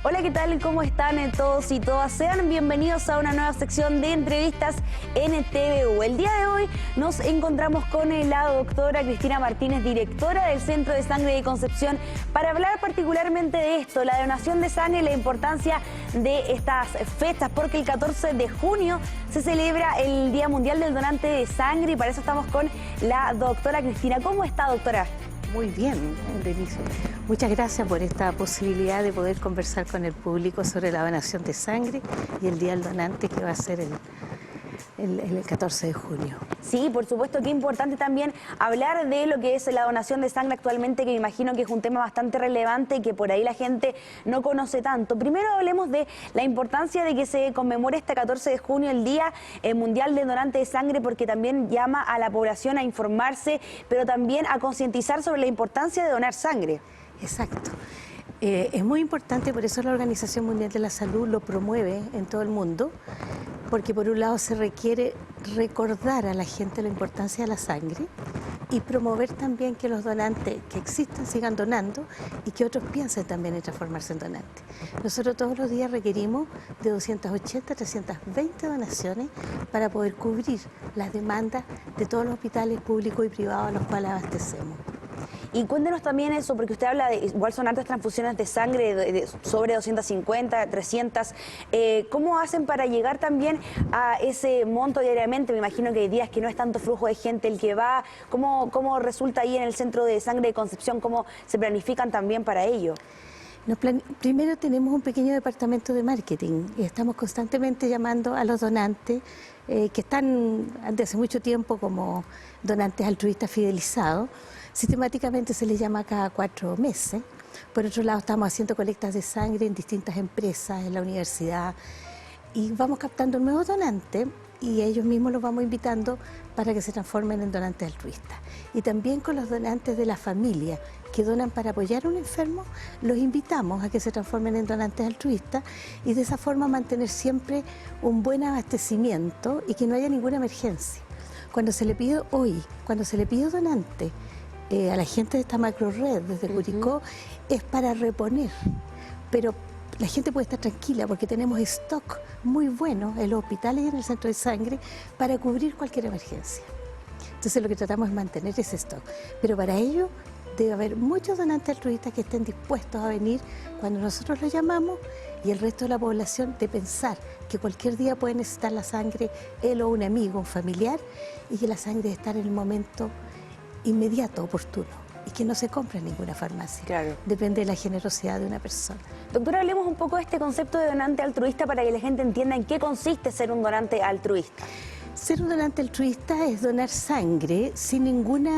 Hola, ¿qué tal? ¿Cómo están todos y todas? Sean bienvenidos a una nueva sección de entrevistas en TVU. El día de hoy nos encontramos con la doctora Cristina Martínez, directora del Centro de Sangre de Concepción, para hablar particularmente de esto, la donación de sangre y la importancia de estas fechas, porque el 14 de junio se celebra el Día Mundial del Donante de Sangre y para eso estamos con la doctora Cristina. ¿Cómo está, doctora? Muy bien, Denise. Muchas gracias por esta posibilidad de poder conversar con el público sobre la donación de sangre y el Día del Donante, que va a ser el 14 de junio. Sí, por supuesto que es importante también hablar de lo que es la donación de sangre actualmente, que me imagino que es un tema bastante relevante y que por ahí la gente no conoce tanto. Primero hablemos de la importancia de que se conmemore este 14 de junio el Día Mundial del Donante de Sangre, porque también llama a la población a informarse, pero también a concientizar sobre la importancia de donar sangre. Exacto. Es muy importante, por eso la Organización Mundial de la Salud lo promueve en todo el mundo, porque por un lado se requiere recordar a la gente la importancia de la sangre y promover también que los donantes que existen sigan donando y que otros piensen también en transformarse en donantes. Nosotros todos los días requerimos de 280 a 320 donaciones para poder cubrir las demandas de todos los hospitales públicos y privados a los cuales abastecemos. Y cuéntenos también eso, porque usted habla de, igual son altas transfusiones de sangre, sobre 250, 300. ¿Cómo hacen para llegar también a ese monto diariamente? Me imagino que hay días que no es tanto flujo de gente el que va. ¿Cómo resulta ahí en el Centro de Sangre de Concepción? ¿Cómo se planifican también para ello? Primero tenemos un pequeño departamento de marketing y estamos constantemente llamando a los donantes que están desde hace mucho tiempo como donantes altruistas fidelizados. Sistemáticamente se les llama cada 4 meses. Por otro lado, estamos haciendo colectas de sangre en distintas empresas, en la universidad, y vamos captando nuevos donantes y ellos mismos los vamos invitando para que se transformen en donantes altruistas. Y también con los donantes de la familia que donan para apoyar a un enfermo, los invitamos a que se transformen en donantes altruistas y de esa forma mantener siempre un buen abastecimiento y que no haya ninguna emergencia. Cuando se le pide donante a la gente de esta macro red desde Curicó, es para reponer, pero la gente puede estar tranquila porque tenemos stock muy bueno en los hospitales y en el centro de sangre para cubrir cualquier emergencia. Entonces lo que tratamos es mantener ese stock, pero para ello debe haber muchos donantes altruistas que estén dispuestos a venir cuando nosotros los llamamos y el resto de la población de pensar que cualquier día puede necesitar la sangre, él o un amigo, un familiar, y que la sangre debe estar en el momento inmediato, oportuno, y que no se compra en ninguna farmacia. Claro. Depende de la generosidad de una persona. Doctora, hablemos un poco de este concepto de donante altruista para que la gente entienda en qué consiste ser un donante altruista. Ser un donante altruista es donar sangre sin ningún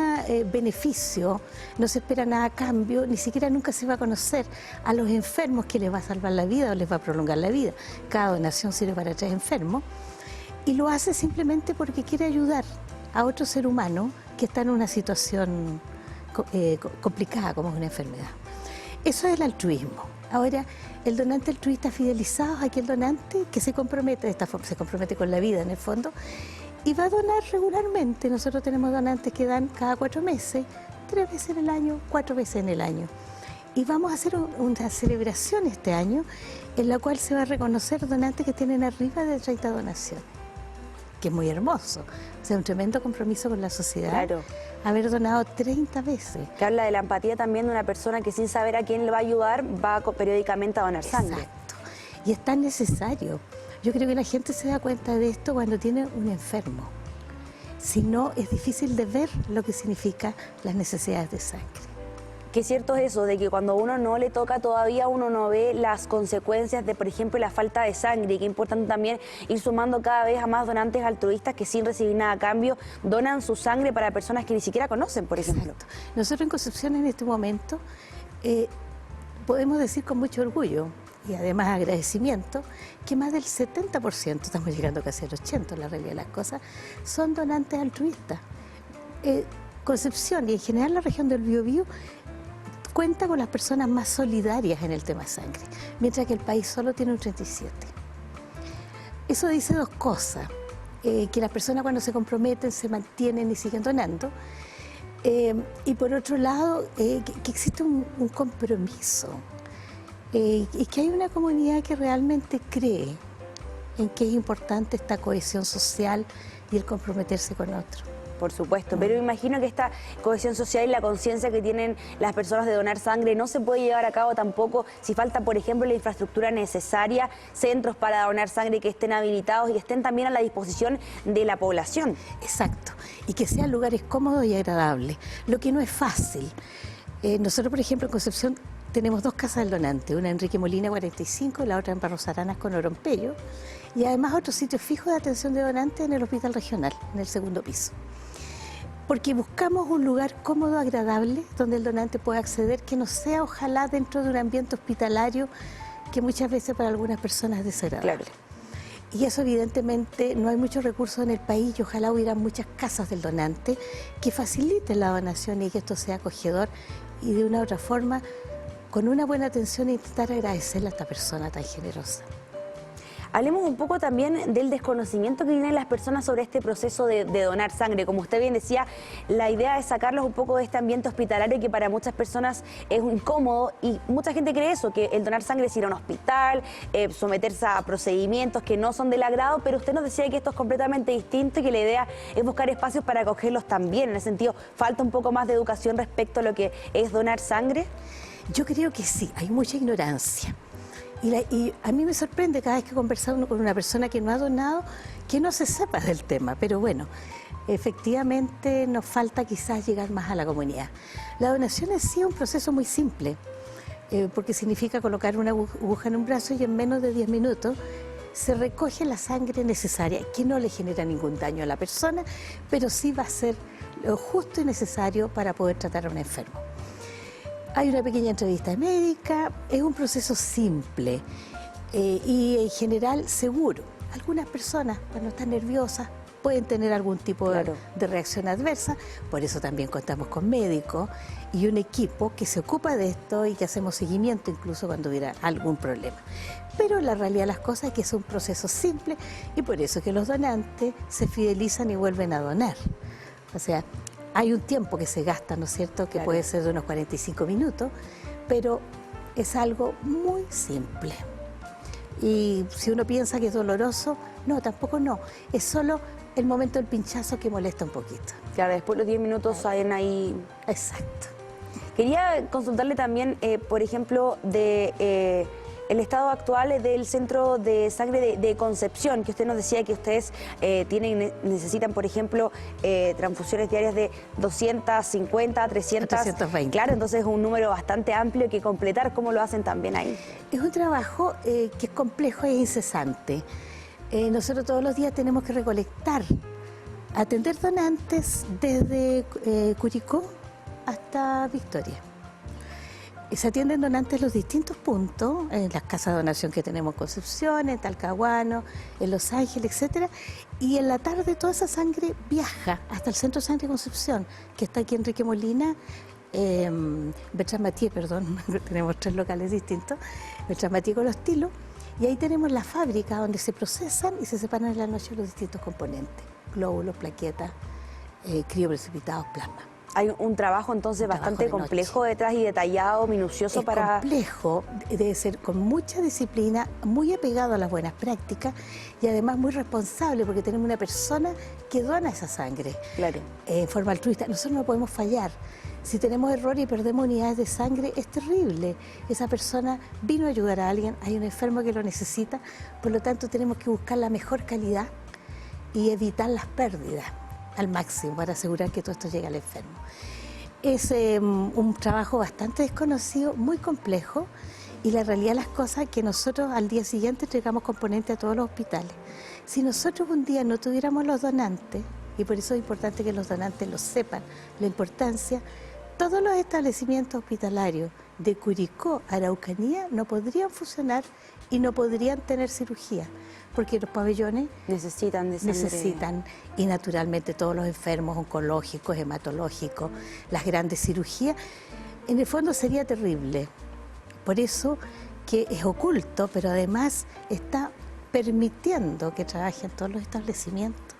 beneficio, no se espera nada a cambio, ni siquiera nunca se va a conocer a los enfermos que les va a salvar la vida o les va a prolongar la vida. Cada donación sirve para 3 enfermos y lo hace simplemente porque quiere ayudar a otro ser humano que está en una situación complicada como es una enfermedad. Eso es el altruismo. Ahora, el donante altruista fidelizado es aquel donante que se compromete de esta forma, se compromete con la vida en el fondo y va a donar regularmente. Nosotros tenemos donantes que dan cada 4 meses, 3 veces en el año, 4 veces en el año. Y vamos a hacer una celebración este año en la cual se va a reconocer donantes que tienen arriba de 30 donaciones, que es muy hermoso. O sea, un tremendo compromiso con la sociedad. Claro. Haber donado 30 veces. Que habla de la empatía también de una persona que sin saber a quién le va a ayudar va periódicamente a donar sangre. Exacto. Y es tan necesario. Yo creo que la gente se da cuenta de esto cuando tiene un enfermo. Si no, es difícil de ver lo que significa las necesidades de sangre. Qué cierto es eso, de que cuando uno no le toca todavía, uno no ve las consecuencias de, por ejemplo, la falta de sangre. Y qué importante también ir sumando cada vez a más donantes altruistas que sin recibir nada a cambio donan su sangre para personas que ni siquiera conocen, por ejemplo. Exacto. Nosotros en Concepción en este momento podemos decir con mucho orgullo y además agradecimiento que más del 70%, estamos llegando casi al 80% en la realidad de las cosas, son donantes altruistas. Concepción y en general la región del Biobío cuenta con las personas más solidarias en el tema de sangre, mientras que el país solo tiene un 37%. Eso dice 2 cosas, que las personas cuando se comprometen se mantienen y siguen donando, y por otro lado, que existe un compromiso. Y que hay una comunidad que realmente cree en que es importante esta cohesión social y el comprometerse con otro. Por supuesto, pero imagino que esta cohesión social y la conciencia que tienen las personas de donar sangre no se puede llevar a cabo tampoco si falta, por ejemplo, la infraestructura necesaria, centros para donar sangre que estén habilitados y que estén también a la disposición de la población. Exacto, y que sean lugares cómodos y agradables, lo que no es fácil. Nosotros, por ejemplo, en Concepción tenemos 2 casas del donante, una en Enrique Molina 45 y la otra en Barros Aranas con Orompello, y además otro sitio fijo de atención de donantes en el Hospital Regional, en el 2.º piso. Porque buscamos un lugar cómodo, agradable, donde el donante pueda acceder, que no sea ojalá dentro de un ambiente hospitalario que muchas veces para algunas personas es desagradable. Claro. Y eso evidentemente no hay muchos recursos en el país y ojalá hubiera muchas casas del donante que faciliten la donación y que esto sea acogedor y de una u otra forma, con una buena atención, intentar agradecerle a esta persona tan generosa. Hablemos un poco también del desconocimiento que tienen las personas sobre este proceso de donar sangre. Como usted bien decía, la idea es sacarlos un poco de este ambiente hospitalario que para muchas personas es incómodo y mucha gente cree eso, que el donar sangre es ir a un hospital, someterse a procedimientos que no son del agrado, pero usted nos decía que esto es completamente distinto y que la idea es buscar espacios para acogerlos también. En ese sentido, ¿falta un poco más de educación respecto a lo que es donar sangre? Yo creo que sí, hay mucha ignorancia. Y a mí me sorprende cada vez que conversa uno con una persona que no ha donado, que no se sepa del tema, pero bueno, efectivamente nos falta quizás llegar más a la comunidad. La donación es sí un proceso muy simple, porque significa colocar una aguja en un brazo y en menos de 10 minutos se recoge la sangre necesaria, que no le genera ningún daño a la persona, pero sí va a ser lo justo y necesario para poder tratar a un enfermo. Hay una pequeña entrevista médica, es un proceso simple y en general seguro. Algunas personas, cuando están nerviosas, pueden tener algún tipo de reacción adversa, por eso también contamos con médicos y un equipo que se ocupa de esto y que hacemos seguimiento incluso cuando hubiera algún problema. Pero la realidad de las cosas es que es un proceso simple y por eso que los donantes se fidelizan y vuelven a donar. O sea, hay un tiempo que se gasta, ¿no es cierto?, que puede ser de unos 45 minutos, pero es algo muy simple. Y si uno piensa que es doloroso, no, tampoco no. Es solo el momento del pinchazo que molesta un poquito. Claro, después los 10 minutos salen ahí. Exacto. Quería consultarle también, por ejemplo, de el estado actual del centro de sangre de Concepción, que usted nos decía que ustedes necesitan, por ejemplo, transfusiones diarias de 250, 300. 320. Claro, entonces es un número bastante amplio que completar. ¿Cómo lo hacen también ahí? Es un trabajo que es complejo e incesante. Nosotros todos los días tenemos que recolectar, atender donantes desde Curicó hasta Victoria. Se atienden donantes en los distintos puntos, en las casas de donación que tenemos en Concepción, en Talcahuano, en Los Ángeles, etcétera. Y en la tarde toda esa sangre viaja hasta el Centro de Sangre de Concepción, que está aquí en Enrique Molina, Bertrand Mathieu, perdón, tenemos 3 locales distintos, Bertrand Mathieu con los Tilos, y ahí tenemos la fábrica donde se procesan y se separan en la noche los distintos componentes, glóbulos, plaquetas, crioprecipitados, plasma. Hay un trabajo entonces bastante complejo detrás y detallado, minucioso para... complejo, debe ser con mucha disciplina, muy apegado a las buenas prácticas y además muy responsable porque tenemos una persona que dona esa sangre. Claro. En forma altruista. Nosotros no podemos fallar. Si tenemos error y perdemos unidades de sangre, es terrible. Esa persona vino a ayudar a alguien, hay un enfermo que lo necesita, por lo tanto tenemos que buscar la mejor calidad y evitar las pérdidas al máximo para asegurar que todo esto llegue al enfermo. Es un trabajo bastante desconocido, muy complejo, y la realidad de las cosas es que nosotros al día siguiente entregamos componentes a todos los hospitales. Si nosotros un día no tuviéramos los donantes, y por eso es importante que los donantes lo sepan, la importancia, todos los establecimientos hospitalarios de Curicó, Araucanía, no podrían funcionar y no podrían tener cirugía, porque los pabellones necesitan de sangre. Necesitan, y naturalmente todos los enfermos oncológicos, hematológicos, las grandes cirugías, en el fondo sería terrible. Por eso que es oculto, pero además está permitiendo que trabajen todos los establecimientos,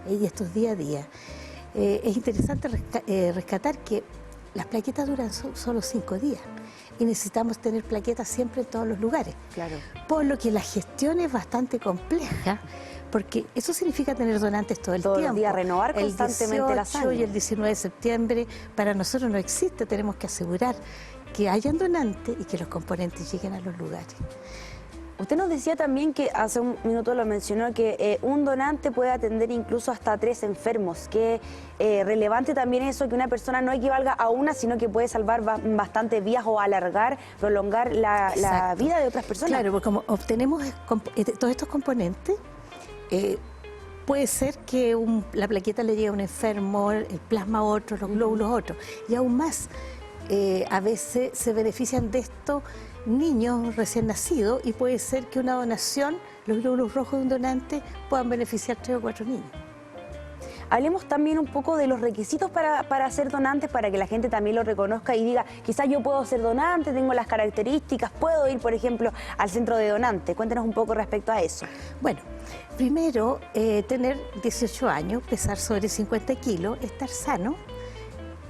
y esto es día a día. Es interesante rescatar que las plaquetas duran solo 5 días y necesitamos tener plaquetas siempre en todos los lugares. Claro. Por lo que la gestión es bastante compleja, porque eso significa tener donantes todo el tiempo. Todo el día, renovar constantemente la sangre. El 18 y el 19 de septiembre para nosotros no existe, tenemos que asegurar que hayan donantes y que los componentes lleguen a los lugares. Usted nos decía también que hace un minuto lo mencionó, que un donante puede atender incluso hasta 3 enfermos. Que relevante también eso, que una persona no equivalga a una, sino que puede salvar bastantes vidas o alargar, prolongar la vida de otras personas. Claro, porque como obtenemos todos estos componentes, puede ser que la plaqueta le llegue a un enfermo, el plasma a otro, los glóbulos a otro. Y aún más, a veces se benefician de esto niños recién nacidos y puede ser que una donación, los glóbulos rojos de un donante puedan beneficiar 3 o 4 niños. Hablemos también un poco de los requisitos para ser donantes, para que la gente también lo reconozca y diga, quizás yo puedo ser donante, tengo las características, puedo ir, por ejemplo, al centro de donante. Cuéntenos un poco respecto a eso. Bueno, primero, tener 18 años, pesar sobre 50 kilos, estar sano,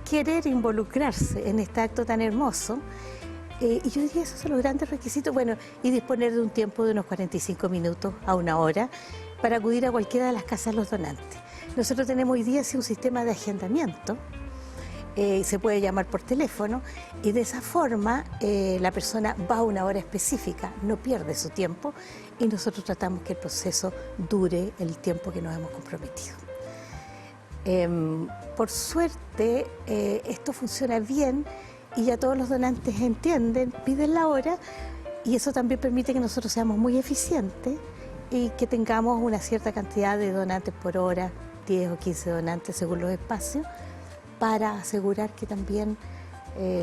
querer involucrarse en este acto tan hermoso. Y yo diría esos son los grandes requisitos, bueno, y disponer de un tiempo de unos 45 minutos a 1 hora para acudir a cualquiera de las casas de los donantes. Nosotros tenemos hoy día un sistema de agendamiento, se puede llamar por teléfono y de esa forma la persona va a una hora específica, no pierde su tiempo y nosotros tratamos que el proceso dure el tiempo que nos hemos comprometido. Por suerte, esto funciona bien y ya todos los donantes entienden, piden la hora y eso también permite que nosotros seamos muy eficientes y que tengamos una cierta cantidad de donantes por hora, 10 o 15 donantes según los espacios, para asegurar que también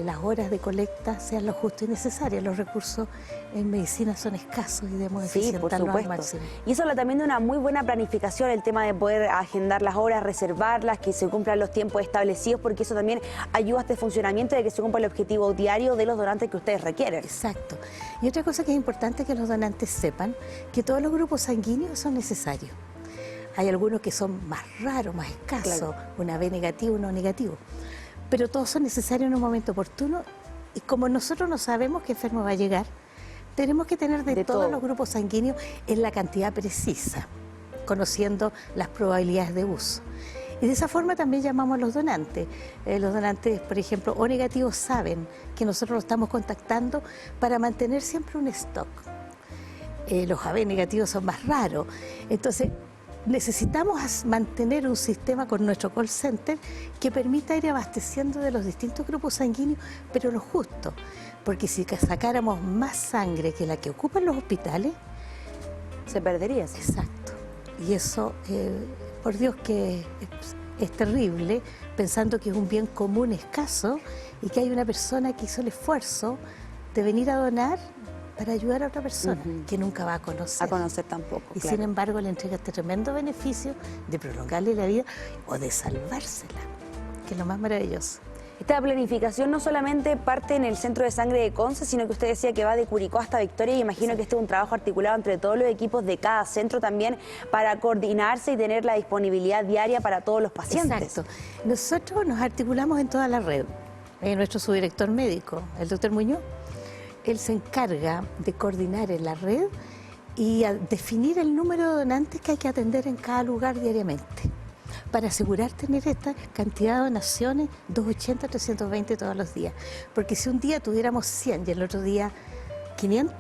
las horas de colecta sean lo justo y necesario. Los recursos en medicina son escasos y debemos eficientarlos al máximo. Y eso habla también de una muy buena planificación, el tema de poder agendar las horas, reservarlas, que se cumplan los tiempos establecidos, porque eso también ayuda a este funcionamiento de que se cumpla el objetivo diario de los donantes que ustedes requieren. Exacto. Y otra cosa que es importante que los donantes sepan, que todos los grupos sanguíneos son necesarios. Hay algunos que son más raros, más escasos, claro, una B negativo, uno negativo. Pero todos son necesarios en un momento oportuno y como nosotros no sabemos qué enfermo va a llegar, tenemos que tener de todos los grupos sanguíneos en la cantidad precisa, conociendo las probabilidades de uso. Y de esa forma también llamamos a los donantes. Los donantes, por ejemplo, O negativos saben que nosotros los estamos contactando para mantener siempre un stock. Los AB negativos son más raros. Entonces, necesitamos mantener un sistema con nuestro call center que permita ir abasteciendo de los distintos grupos sanguíneos, pero lo justo, porque si sacáramos más sangre que la que ocupan los hospitales, se perdería. Exacto. Y eso, por Dios que es terrible, pensando que es un bien común escaso y que hay una persona que hizo el esfuerzo de venir a donar para ayudar a otra persona que nunca va a conocer. A conocer tampoco, y claro. Sin embargo le entrega este tremendo beneficio de prolongarle la vida o de salvársela, que es lo más maravilloso. Esta planificación no solamente parte en el Centro de Sangre de Conce, sino que usted decía que va de Curicó hasta Victoria y imagino que este es un trabajo articulado entre todos los equipos de cada centro también para coordinarse y tener la disponibilidad diaria para todos los pacientes. Exacto. Nosotros nos articulamos en toda la red. Nuestro subdirector médico, el doctor Muñoz, él se encarga de coordinar en la red y a definir el número de donantes que hay que atender en cada lugar diariamente, para asegurar tener esta cantidad de donaciones, 280, 320 todos los días. Porque si un día tuviéramos 100 y el otro día 500,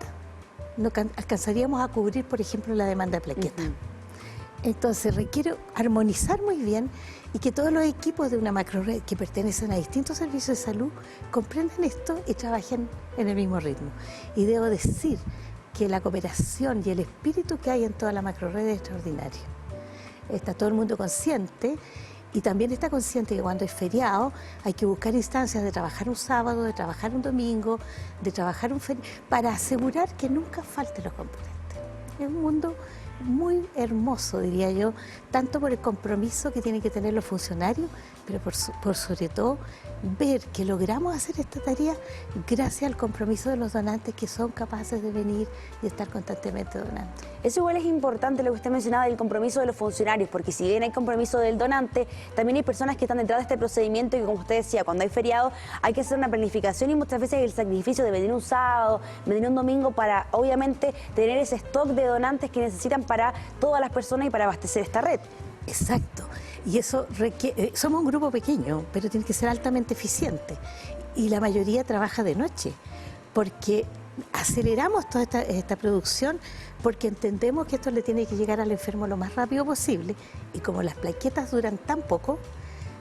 no alcanzaríamos a cubrir, por ejemplo, la demanda de plaquetas. Entonces requiere armonizar muy bien y que todos los equipos de una macrored que pertenecen a distintos servicios de salud comprendan esto y trabajen en el mismo ritmo. Y debo decir que la cooperación y el espíritu que hay en toda la macrored es extraordinario. Está todo el mundo consciente y también está consciente que cuando es feriado hay que buscar instancias de trabajar un sábado, de trabajar un domingo, de trabajar un feriado, para asegurar que nunca falten los componentes. Es un mundo muy hermoso, diría yo, tanto por el compromiso que tienen que tener los funcionarios, pero por sobre todo ver que logramos hacer esta tarea gracias al compromiso de los donantes que son capaces de venir y estar constantemente donando. Eso igual es importante lo que usted mencionaba del compromiso de los funcionarios, porque si bien hay compromiso del donante, también hay personas que están detrás de este procedimiento y como usted decía, cuando hay feriado hay que hacer una planificación y muchas veces el sacrificio de venir un sábado, venir un domingo para obviamente tener ese stock de donantes que necesitan para todas las personas y para abastecer esta red. Exacto, y eso requiere, somos un grupo pequeño, pero tiene que ser altamente eficiente y la mayoría trabaja de noche, porque aceleramos toda esta producción porque entendemos que esto le tiene que llegar al enfermo lo más rápido posible y como las plaquetas duran tan poco,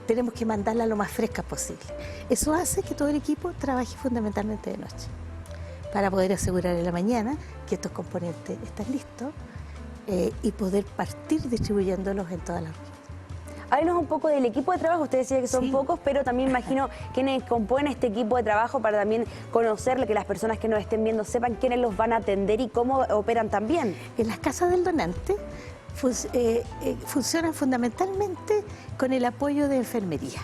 tenemos que mandarlas lo más frescas posible. Eso hace que todo el equipo trabaje fundamentalmente de noche para poder asegurar en la mañana que estos componentes están listos y poder partir distribuyéndolos en todas las regiones. Háblenos un poco del equipo de trabajo, usted decía que son pocos, pero también imagino quiénes componen este equipo de trabajo para también conocerle, que las personas que nos estén viendo sepan quiénes los van a atender y cómo operan también. En las casas del donante funcionan fundamentalmente con el apoyo de enfermería.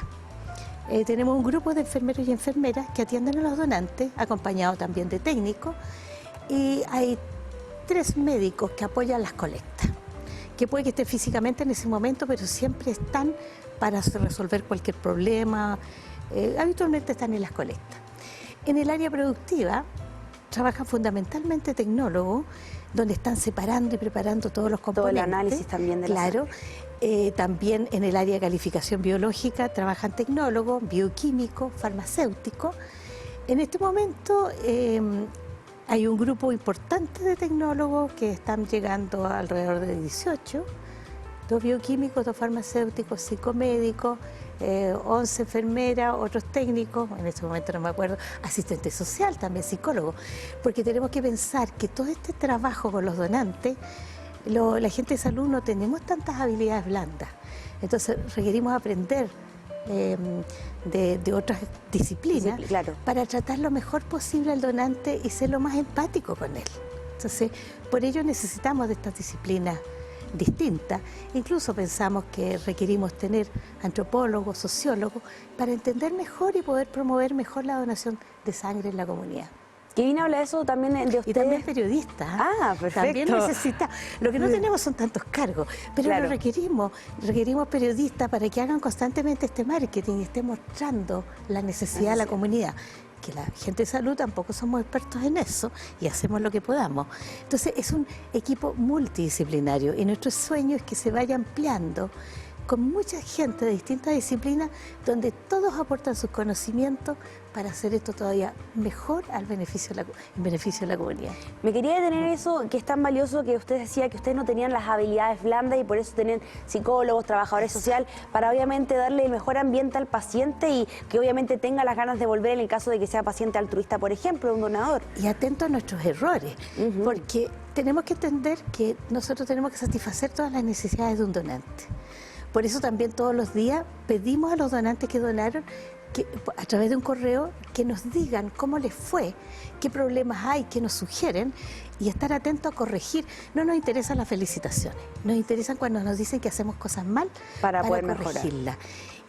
Tenemos un grupo de enfermeros y enfermeras que atienden a los donantes, acompañados también de técnicos, y hay 3 médicos que apoyan las colectas, que puede que estén físicamente en ese momento, pero siempre están para resolver cualquier problema, habitualmente están en las colectas. En el área productiva trabajan fundamentalmente tecnólogos, donde están separando y preparando todos los componentes. Todo el análisis también de la Claro. También en el área de calificación biológica trabajan tecnólogos, bioquímicos, farmacéuticos. En este momento hay un grupo importante de tecnólogos que están llegando alrededor de 18, 2 bioquímicos, 2 farmacéuticos, 5 médicos, 11 enfermeras, otros técnicos, en este momento no me acuerdo, asistente social, también psicólogo, porque tenemos que pensar que todo este trabajo con los donantes, la gente de salud no tenemos tantas habilidades blandas, entonces requerimos aprender de otras disciplinas para tratar lo mejor posible al donante y ser lo más empático con él. Entonces, por ello necesitamos de estas disciplinas distintas. Incluso pensamos que requerimos tener antropólogos, sociólogos, para entender mejor y poder promover mejor la donación de sangre en la comunidad. ¿Qué viene a hablar eso también de ustedes? Y también periodistas. Ah, perfecto. También necesitamos. Lo que no tenemos son tantos cargos, pero lo requerimos. Requerimos periodistas para que hagan constantemente este marketing y estén mostrando la necesidad de la comunidad. Que la gente de salud tampoco somos expertos en eso y hacemos lo que podamos. Entonces es un equipo multidisciplinario y nuestro sueño es que se vaya ampliando con mucha gente de distintas disciplinas donde todos aportan sus conocimientos para hacer esto todavía mejor en beneficio de la comunidad. Me quería detener eso que es tan valioso que usted decía que ustedes no tenían las habilidades blandas y por eso tenían psicólogos, trabajadores sociales, para obviamente darle el mejor ambiente al paciente y que obviamente tenga las ganas de volver en el caso de que sea paciente altruista, por ejemplo, un donador. Y atento a nuestros errores, porque tenemos que entender que nosotros tenemos que satisfacer todas las necesidades de un donante. Por eso también todos los días pedimos a los donantes que donaron, que, a través de un correo, que nos digan cómo les fue, qué problemas hay, qué nos sugieren y estar atentos a corregir. No nos interesan las felicitaciones, nos interesan cuando nos dicen que hacemos cosas mal para poder corregirlas.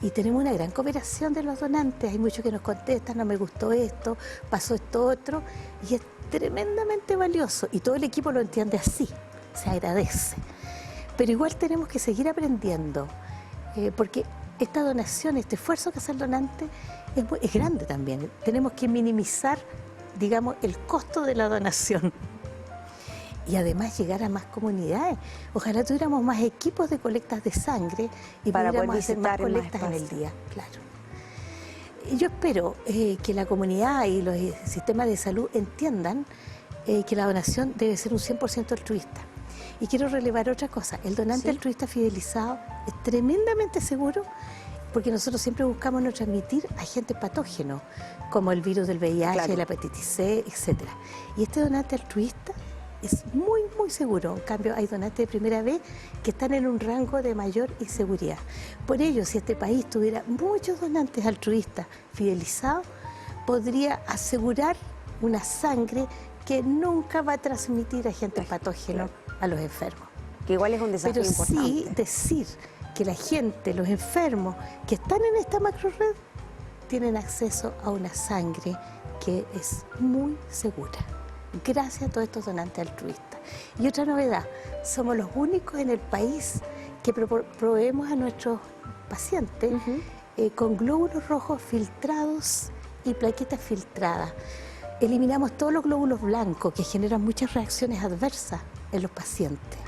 Y tenemos una gran cooperación de los donantes, hay muchos que nos contestan, no me gustó esto, pasó esto otro, y es tremendamente valioso y todo el equipo lo entiende así, se agradece. Pero igual tenemos que seguir aprendiendo, porque esta donación, este esfuerzo que hace el donante es grande también. Tenemos que minimizar, digamos, el costo de la donación y además llegar a más comunidades. Ojalá tuviéramos más equipos de colectas de sangre y pudiéramos hacer más colectas en el día. Claro. Yo espero que la comunidad y los sistemas de salud entiendan que la donación debe ser un 100% altruista. Y quiero relevar otra cosa, el donante altruista fidelizado es tremendamente seguro porque nosotros siempre buscamos no transmitir agentes patógenos como el virus del VIH, la hepatitis C, etc. Y este donante altruista es muy, muy seguro. En cambio, hay donantes de primera vez que están en un rango de mayor inseguridad. Por ello, si este país tuviera muchos donantes altruistas fidelizados, podría asegurar una sangre que nunca va a transmitir agentes patógenos a los enfermos. Que igual es un desafío importante. Sí decir que la gente, los enfermos que están en esta macro red, tienen acceso a una sangre que es muy segura, gracias a todos estos donantes altruistas. Y otra novedad, somos los únicos en el país que proveemos a nuestros pacientes con glóbulos rojos filtrados y plaquetas filtradas. Eliminamos todos los glóbulos blancos que generan muchas reacciones adversas en los pacientes,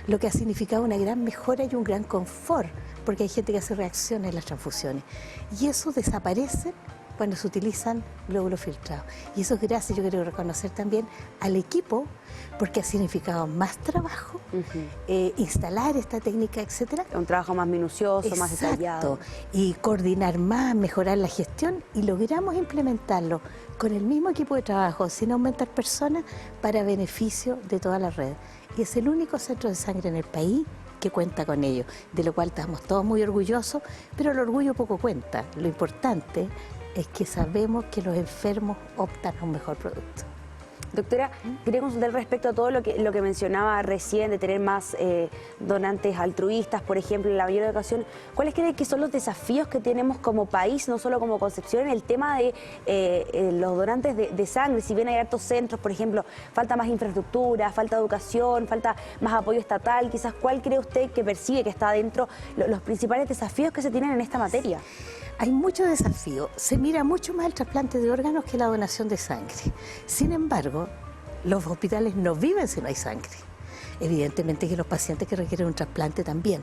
lo que ha significado una gran mejora y un gran confort, porque hay gente que hace reacciones en las transfusiones. Y eso desaparece cuando se utilizan glóbulos filtrados. Y eso es gracias, yo quiero reconocer también al equipo, porque ha significado más trabajo, instalar esta técnica, etcétera. Un trabajo más minucioso, exacto, más detallado. Y coordinar más, mejorar la gestión, y logramos implementarlo con el mismo equipo de trabajo, sin aumentar personas, para beneficio de toda la red. Y es el único centro de sangre en el país que cuenta con ello, de lo cual estamos todos muy orgullosos, pero el orgullo poco cuenta. Lo importante es que sabemos que los enfermos optan a un mejor producto. Doctora, quería consultar respecto a todo lo que mencionaba recién, de tener más donantes altruistas, por ejemplo, en la mayor ocasión. ¿Cuáles creen que son los desafíos que tenemos como país, no solo como Concepción, en el tema de los donantes de sangre? Si bien hay hartos centros, por ejemplo, falta más infraestructura, falta educación, falta más apoyo estatal, quizás, ¿cuál cree usted que percibe que está dentro los principales desafíos que se tienen en esta materia? Hay muchos desafíos. Se mira mucho más el trasplante de órganos que la donación de sangre. Sin embargo, los hospitales no viven si no hay sangre. Evidentemente que los pacientes que requieren un trasplante también.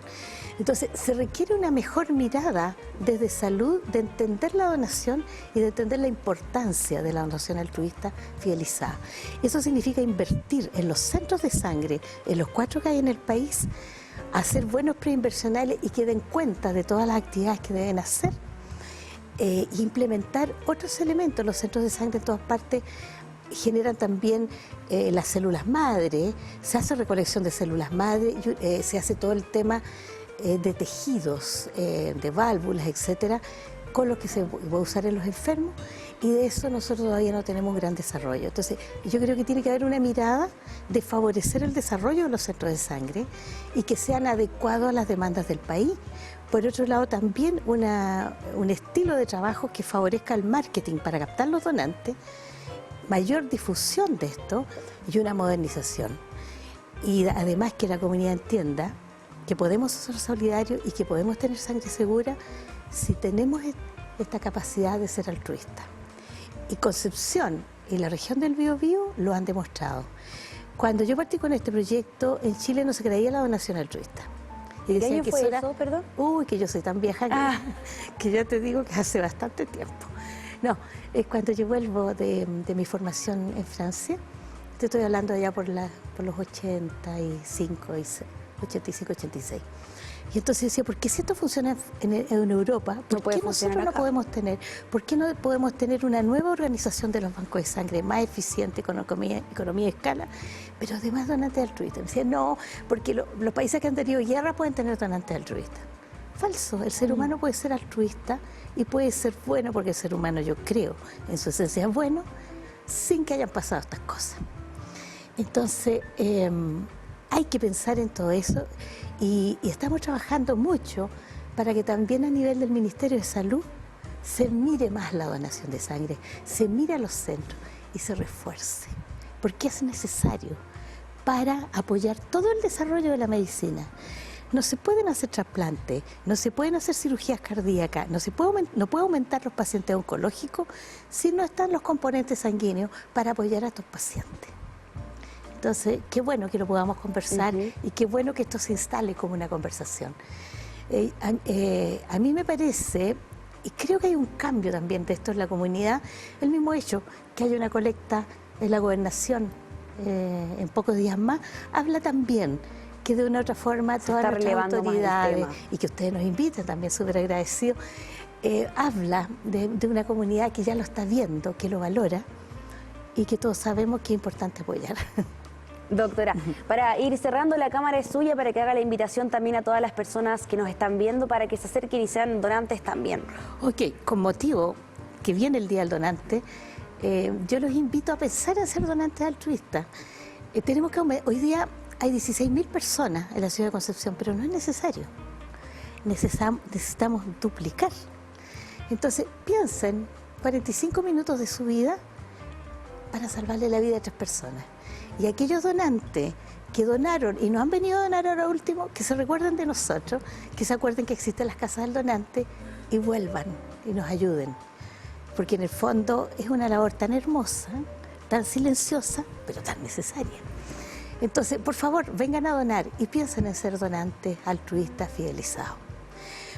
Entonces, se requiere una mejor mirada desde salud, de entender la donación y de entender la importancia de la donación altruista fidelizada. Eso significa invertir en los centros de sangre, en los 4 que hay en el país, hacer buenos preinversionales y que den cuenta de todas las actividades que deben hacer. Implementar otros elementos. Los centros de sangre en todas partes generan también las células madre, se hace recolección de células madre, se hace todo el tema de tejidos, de válvulas, etcétera, con lo que se va a usar en los enfermos, y de eso nosotros todavía no tenemos gran desarrollo. Entonces, yo creo que tiene que haber una mirada de favorecer el desarrollo de los centros de sangre y que sean adecuados a las demandas del país. Por otro lado, también un estilo de trabajo que favorezca el marketing para captar los donantes, mayor difusión de esto y una modernización. Y además que la comunidad entienda que podemos ser solidarios y que podemos tener sangre segura si tenemos esta capacidad de ser altruista. Y Concepción y la región del Biobío lo han demostrado. Cuando yo partí con este proyecto, en Chile no se creía la donación altruista. Y ¿Qué año que fue eso eso, perdón? Uy, que yo soy tan vieja que ya te digo que hace bastante tiempo. No, es cuando yo vuelvo de mi formación en Francia. Te estoy hablando ya por los 85, 86. Y entonces decía, ¿por qué si esto funciona en Europa, por qué nosotros no podemos tener? ¿Por qué no podemos tener una nueva organización de los bancos de sangre más eficiente, con economía de escala, pero además donantes altruistas? Me decía, no, porque los países que han tenido guerra pueden tener donantes altruistas. Falso, el ser humano puede ser altruista y puede ser bueno, porque el ser humano, yo creo, en su esencia es bueno, sin que hayan pasado estas cosas. Entonces, hay que pensar en todo eso y estamos trabajando mucho para que también a nivel del Ministerio de Salud se mire más la donación de sangre, se mire a los centros y se refuerce, porque es necesario para apoyar todo el desarrollo de la medicina. No se pueden hacer trasplantes, no se pueden hacer cirugías cardíacas, no puede aumentar los pacientes oncológicos si no están los componentes sanguíneos para apoyar a estos pacientes. Entonces, qué bueno que lo podamos conversar y qué bueno que esto se instale como una conversación. A mí me parece, y creo que hay un cambio también de esto en la comunidad, el mismo hecho que hay una colecta en la gobernación en pocos días más, habla también que de una u otra forma todas nuestras autoridades, y que ustedes nos inviten también, súper agradecidos, habla de una comunidad que ya lo está viendo, que lo valora y que todos sabemos que es importante apoyar. Doctora, para ir cerrando, la cámara es suya para que haga la invitación también a todas las personas que nos están viendo para que se acerquen y sean donantes también. Ok, con motivo que viene el Día del Donante, yo los invito a pensar en ser donantes altruistas. Hoy día hay 16.000 personas en la ciudad de Concepción, pero no es necesario. Necesitamos duplicar. Entonces, piensen 45 minutos de su vida para salvarle la vida a 3 personas. Y aquellos donantes que donaron y no han venido a donar ahora último, que se recuerden de nosotros, que se acuerden que existen las casas del donante y vuelvan y nos ayuden. Porque en el fondo es una labor tan hermosa, tan silenciosa, pero tan necesaria. Entonces, por favor, vengan a donar y piensen en ser donantes, altruistas, fidelizados.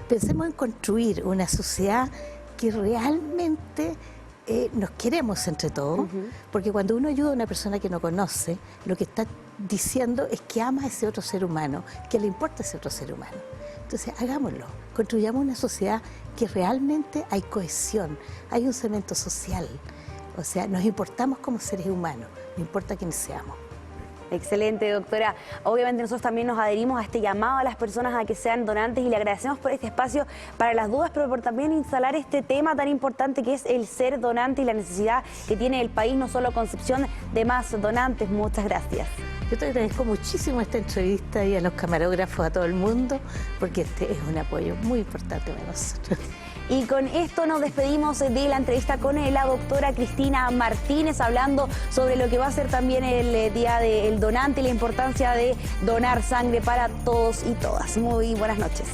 Pensemos en construir una sociedad que realmente nos queremos entre todos, porque cuando uno ayuda a una persona que no conoce, lo que está diciendo es que ama a ese otro ser humano, que le importa ese otro ser humano. Entonces, hagámoslo, construyamos una sociedad que realmente hay cohesión, hay un cemento social, o sea, nos importamos como seres humanos, no importa quiénes seamos. Excelente, doctora. Obviamente nosotros también nos adherimos a este llamado a las personas a que sean donantes y le agradecemos por este espacio para las dudas, pero por también instalar este tema tan importante que es el ser donante y la necesidad que tiene el país, no solo Concepción, de más donantes. Muchas gracias. Yo te agradezco muchísimo esta entrevista y a los camarógrafos, a todo el mundo, porque este es un apoyo muy importante para nosotros. Y con esto nos despedimos de la entrevista con la doctora Cristina Martínez, hablando sobre lo que va a ser también el Día del Donante y la importancia de donar sangre para todos y todas. Muy buenas noches.